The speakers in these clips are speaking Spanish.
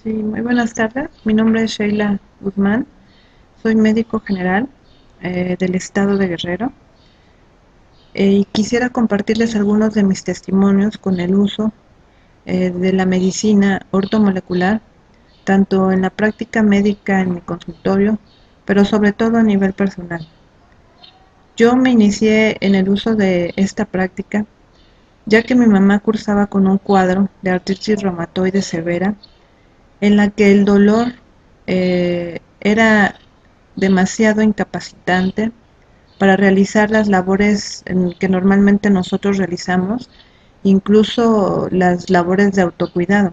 Sí, muy buenas tardes. Mi nombre es Sheila Guzmán. Soy médico general del estado de Guerrero y quisiera compartirles algunos de mis testimonios con el uso de la medicina ortomolecular, tanto en la práctica médica en mi consultorio, pero sobre todo a nivel personal. Yo me inicié en el uso de esta práctica ya que mi mamá cursaba con un cuadro de artritis reumatoide severa en la que el dolor era demasiado incapacitante para realizar las labores que normalmente nosotros realizamos, incluso las labores de autocuidado.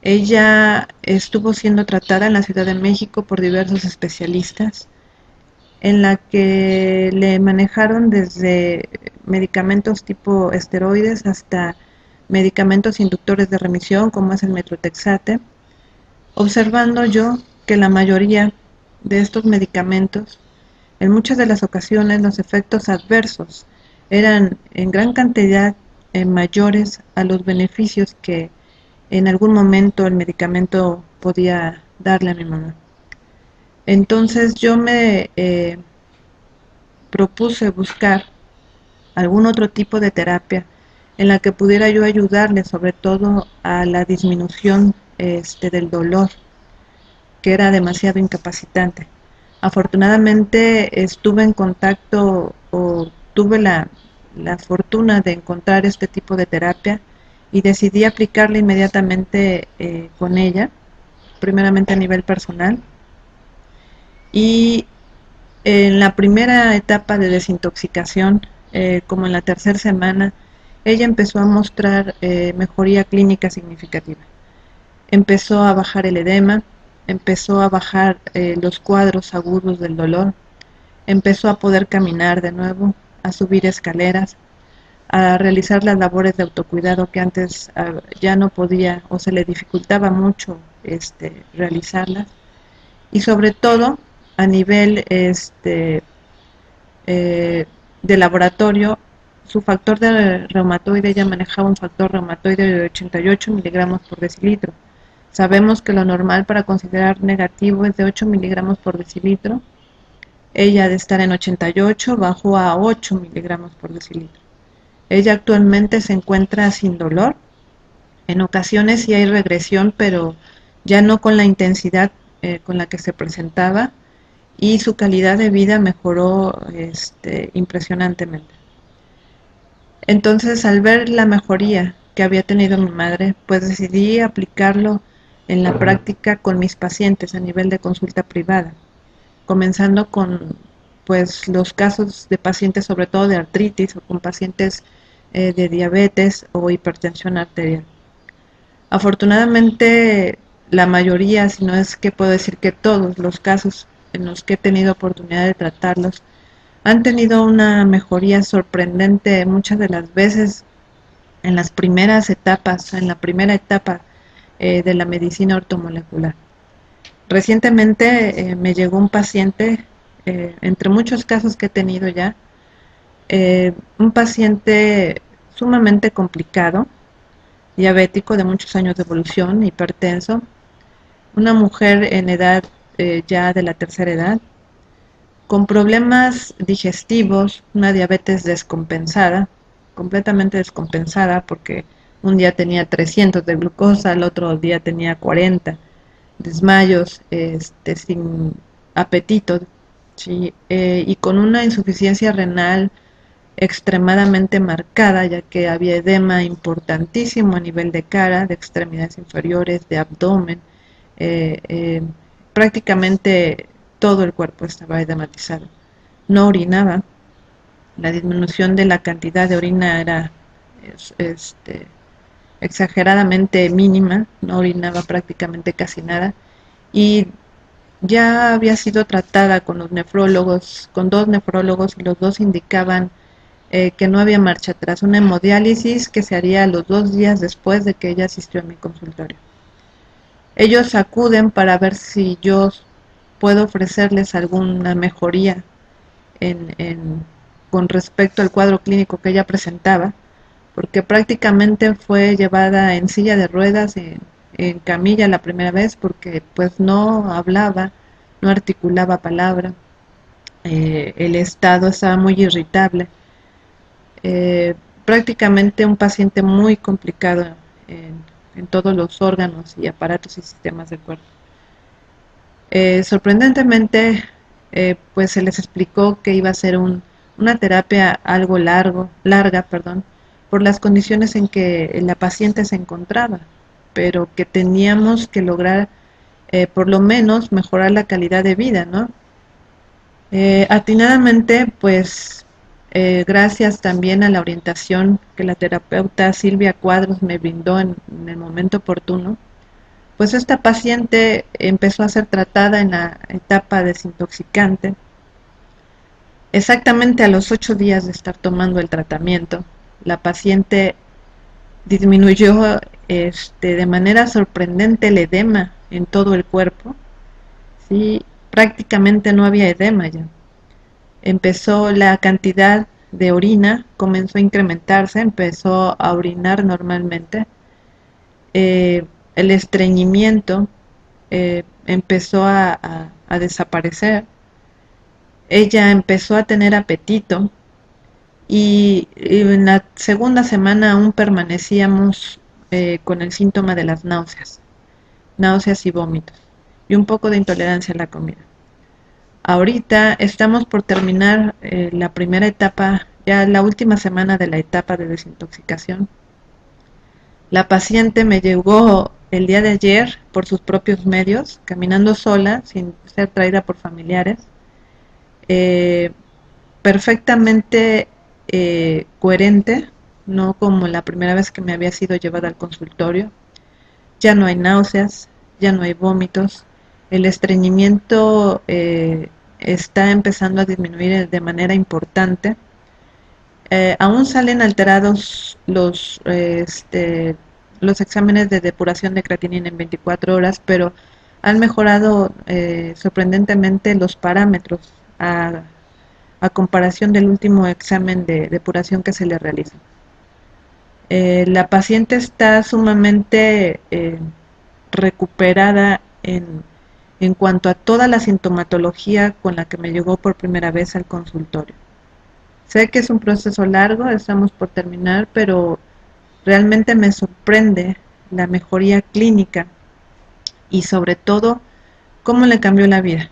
Ella estuvo siendo tratada en la Ciudad de México por diversos especialistas, en la que le manejaron desde medicamentos tipo esteroides hasta medicamentos inductores de remisión, como es el metrotexate, observando yo que la mayoría de estos medicamentos, en muchas de las ocasiones los efectos adversos eran en gran cantidad mayores a los beneficios que en algún momento el medicamento podía darle a mi mamá. Entonces yo me propuse buscar algún otro tipo de terapia en la que pudiera yo ayudarle sobre todo a la disminución del dolor, que era demasiado incapacitante. Afortunadamente estuve en contacto o tuve la fortuna de encontrar este tipo de terapia y decidí aplicarla inmediatamente con ella, primeramente a nivel personal. Y en la primera etapa de desintoxicación, como en la tercera semana, ella empezó a mostrar mejoría clínica significativa. Empezó a bajar el edema, empezó a bajar los cuadros agudos del dolor, empezó a poder caminar de nuevo, a subir escaleras, a realizar las labores de autocuidado que antes ya no podía o se le dificultaba mucho realizarlas. Y sobre todo a nivel de laboratorio, su factor de reumatoide, ella manejaba un factor reumatoide de 88 miligramos por decilitro. Sabemos que lo normal para considerar negativo es de 8 miligramos por decilitro. Ella, de estar en 88, bajó a 8 miligramos por decilitro. Ella actualmente se encuentra sin dolor. En ocasiones sí hay regresión, pero ya no con la intensidad con la que se presentaba, y su calidad de vida mejoró impresionantemente. Entonces, al ver la mejoría que había tenido mi madre, pues decidí aplicarlo en la práctica con mis pacientes a nivel de consulta privada, comenzando con pues los casos de pacientes sobre todo de artritis o con pacientes de diabetes o hipertensión arterial. Afortunadamente, la mayoría, si no es que puedo decir que todos los casos en los que he tenido oportunidad de tratarlos, han tenido una mejoría sorprendente muchas de las veces en las primeras etapas, en la primera etapa de la medicina ortomolecular. Recientemente me llegó un paciente, entre muchos casos que he tenido ya, un paciente sumamente complicado, diabético de muchos años de evolución, hipertenso, una mujer en edad ya de la tercera edad, con problemas digestivos, una diabetes descompensada, completamente descompensada, porque un día tenía 300 de glucosa, el otro día tenía 40, desmayos, sin apetito, ¿sí? Y con una insuficiencia renal extremadamente marcada, ya que había edema importantísimo a nivel de cara, de extremidades inferiores, de abdomen, eh, eh, prácticamente todo el cuerpo estaba edematizado. No orinaba, la disminución de la cantidad de orina era este, exageradamente mínima, no orinaba prácticamente casi nada, y ya había sido tratada con los nefrólogos, con dos nefrólogos, y los dos indicaban que no había marcha atrás, una hemodiálisis que se haría los 2 días después de que ella asistió a mi consultorio. Ellos acuden para ver si yo puedo ofrecerles alguna mejoría con respecto al cuadro clínico que ella presentaba, porque prácticamente fue llevada en silla de ruedas en camilla la primera vez porque pues no hablaba, no articulaba palabra, el estado estaba muy irritable, eh, prácticamente un paciente muy complicado en todos los órganos y aparatos y sistemas del cuerpo. Sorprendentemente, pues se les explicó que iba a ser una terapia algo larga, perdón, por las condiciones en que la paciente se encontraba, pero que teníamos que lograr por lo menos mejorar la calidad de vida, ¿no? Atinadamente, pues gracias también a la orientación que la terapeuta Silvia Cuadros me brindó en el momento oportuno, pues esta paciente empezó a ser tratada en la etapa desintoxicante. Exactamente a los 8 días de estar tomando el tratamiento, la paciente disminuyó de manera sorprendente el edema en todo el cuerpo. ¿Sí? Prácticamente no había edema ya. Empezó la cantidad de orina, comenzó a incrementarse, empezó a orinar normalmente. El estreñimiento empezó a desaparecer. Ella empezó a tener apetito y en la segunda semana aún permanecíamos con el síntoma de las náuseas y vómitos y un poco de intolerancia a la comida. Ahorita estamos por terminar la primera etapa, ya la última semana de la etapa de desintoxicación. La paciente me llegó el día de ayer por sus propios medios, caminando sola, sin ser traída por familiares, eh, perfectamente coherente, no como la primera vez que me había sido llevada al consultorio. Ya no hay náuseas, ya no hay vómitos, el estreñimiento está empezando a disminuir de manera importante. Aún salen alterados los exámenes de depuración de creatinina en 24 horas, pero han mejorado sorprendentemente los parámetros a comparación del último examen de depuración que se le realiza. La paciente está sumamente recuperada en cuanto a toda la sintomatología con la que me llegó por primera vez al consultorio. Sé que es un proceso largo, estamos por terminar, pero realmente me sorprende la mejoría clínica y sobre todo cómo le cambió la vida,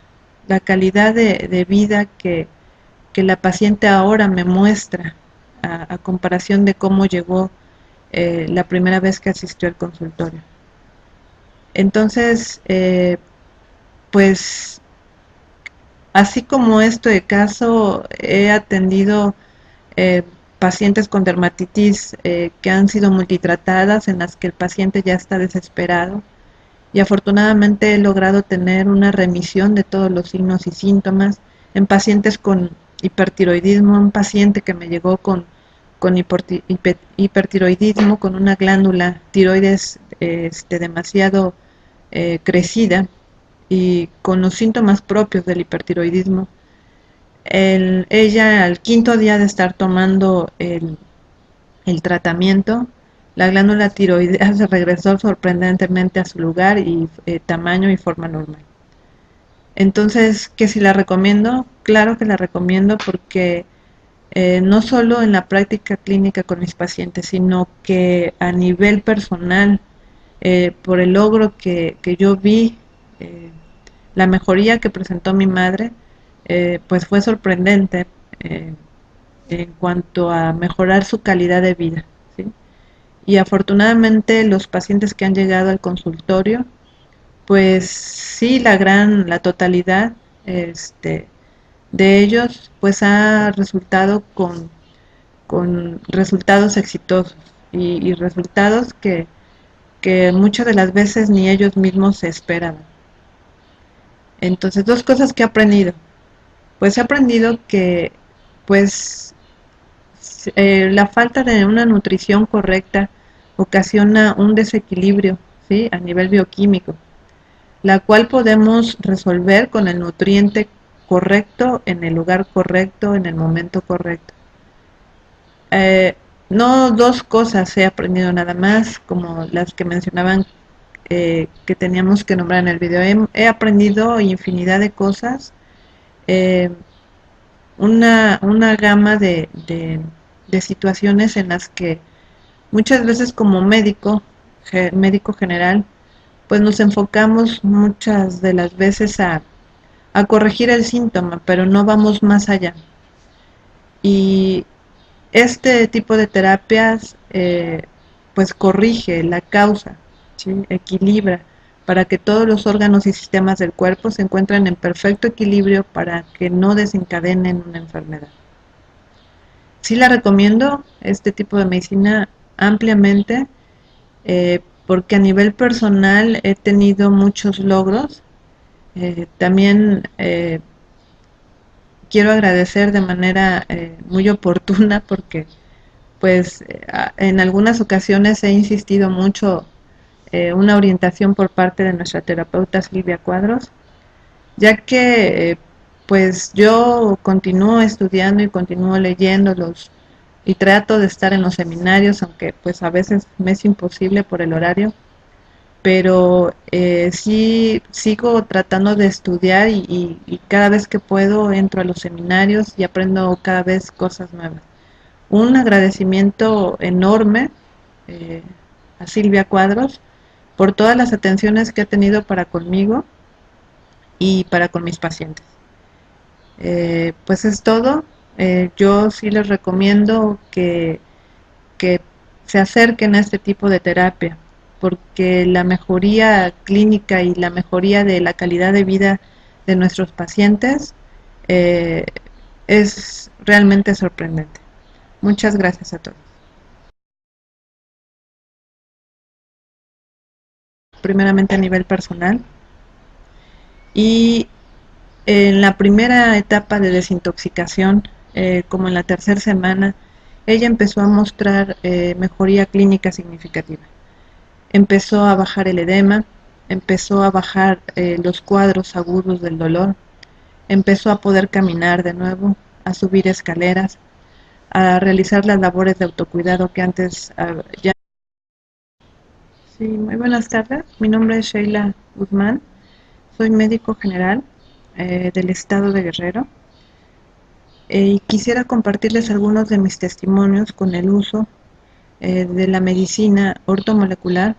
la calidad de vida que la paciente ahora me muestra a comparación de cómo llegó la primera vez que asistió al consultorio. Entonces, pues así como este caso, he atendido eh, pacientes con dermatitis que han sido multitratadas, en las que el paciente ya está desesperado, y afortunadamente he logrado tener una remisión de todos los signos y síntomas en pacientes con hipertiroidismo, un paciente que me llegó con hipertiroidismo, con una glándula tiroides demasiado crecida y con los síntomas propios del hipertiroidismo. Ella al 5.º día de estar tomando el tratamiento, la glándula tiroidea se regresó sorprendentemente a su lugar y tamaño y forma normal. Entonces, ¿que si la recomiendo? Claro que la recomiendo porque no solo en la práctica clínica con mis pacientes, sino que a nivel personal, por el logro que yo vi, la mejoría que presentó mi madre, pues fue sorprendente en cuanto a mejorar su calidad de vida, ¿sí? Y afortunadamente los pacientes que han llegado al consultorio, pues sí, la totalidad de ellos, pues ha resultado con resultados exitosos y resultados que muchas de las veces ni ellos mismos se esperaban. Entonces, dos cosas que he aprendido. Pues he aprendido que pues la falta de una nutrición correcta ocasiona un desequilibrio, ¿sí? A nivel bioquímico, la cual podemos resolver con el nutriente correcto, en el lugar correcto, en el momento correcto. No dos cosas he aprendido nada más, como las que mencionaban que teníamos que nombrar en el video. He aprendido infinidad de cosas, eh, una gama de situaciones en las que muchas veces como médico general, pues nos enfocamos muchas de las veces a corregir el síntoma, pero no vamos más allá. Y este tipo de terapias pues corrige la causa, ¿sí? Equilibra para que todos los órganos y sistemas del cuerpo se encuentren en perfecto equilibrio para que no desencadenen una enfermedad. Sí la recomiendo, este tipo de medicina ampliamente, porque a nivel personal he tenido muchos logros. También quiero agradecer de manera muy oportuna porque pues en algunas ocasiones he insistido mucho una orientación por parte de nuestra terapeuta Silvia Cuadros, ya que pues yo continúo estudiando y continúo leyéndolos y trato de estar en los seminarios, aunque pues a veces me es imposible por el horario, pero sí sigo tratando de estudiar y cada vez que puedo entro a los seminarios y aprendo cada vez cosas nuevas. Un agradecimiento enorme eh, a Silvia Cuadros por todas las atenciones que ha tenido para conmigo y para con mis pacientes. Pues es todo. Yo sí les recomiendo que se acerquen a este tipo de terapia, porque la mejoría clínica y la mejoría de la calidad de vida de nuestros pacientes eh, es realmente sorprendente. Muchas gracias a todos. Primeramente a nivel personal y en la primera etapa de desintoxicación, como en la tercera semana, ella empezó a mostrar mejoría clínica significativa. Empezó a bajar el edema, empezó a bajar los cuadros agudos del dolor, empezó a poder caminar de nuevo, a subir escaleras, a realizar las labores de autocuidado que antes ya. Sí, muy buenas tardes. Mi nombre es Sheila Guzmán. Soy médico general del estado de Guerrero y quisiera compartirles algunos de mis testimonios con el uso de la medicina ortomolecular,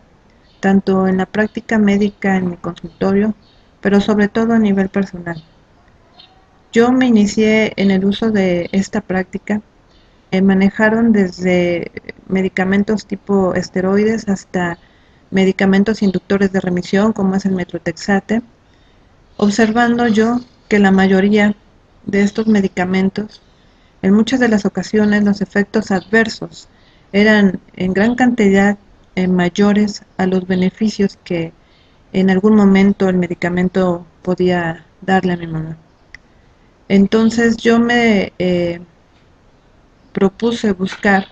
tanto en la práctica médica en mi consultorio, pero sobre todo a nivel personal. Yo me inicié en el uso de esta práctica, manejaron desde medicamentos tipo esteroides hasta medicamentos inductores de remisión como es el metrotexate, observando yo que la mayoría de estos medicamentos, en muchas de las ocasiones los efectos adversos eran en gran cantidad mayores a los beneficios que en algún momento el medicamento podía darle a mi mamá. Entonces yo me propuse buscar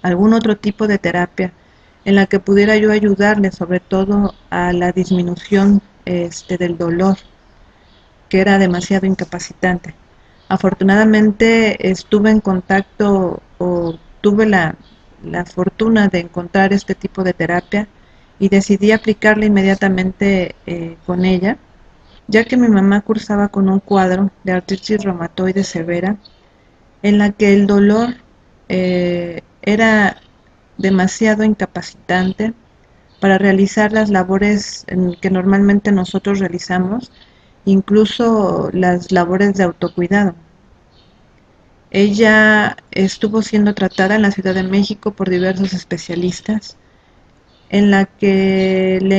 algún otro tipo de terapia en la que pudiera yo ayudarle sobre todo a la disminución del dolor, que era demasiado incapacitante. Afortunadamente estuve en contacto o tuve la fortuna de encontrar este tipo de terapia y decidí aplicarla inmediatamente con ella, ya que mi mamá cursaba con un cuadro de artritis reumatoide severa en la que el dolor era demasiado incapacitante para realizar las labores que normalmente nosotros realizamos, incluso las labores de autocuidado. Ella estuvo siendo tratada en la Ciudad de México por diversos especialistas, en la que le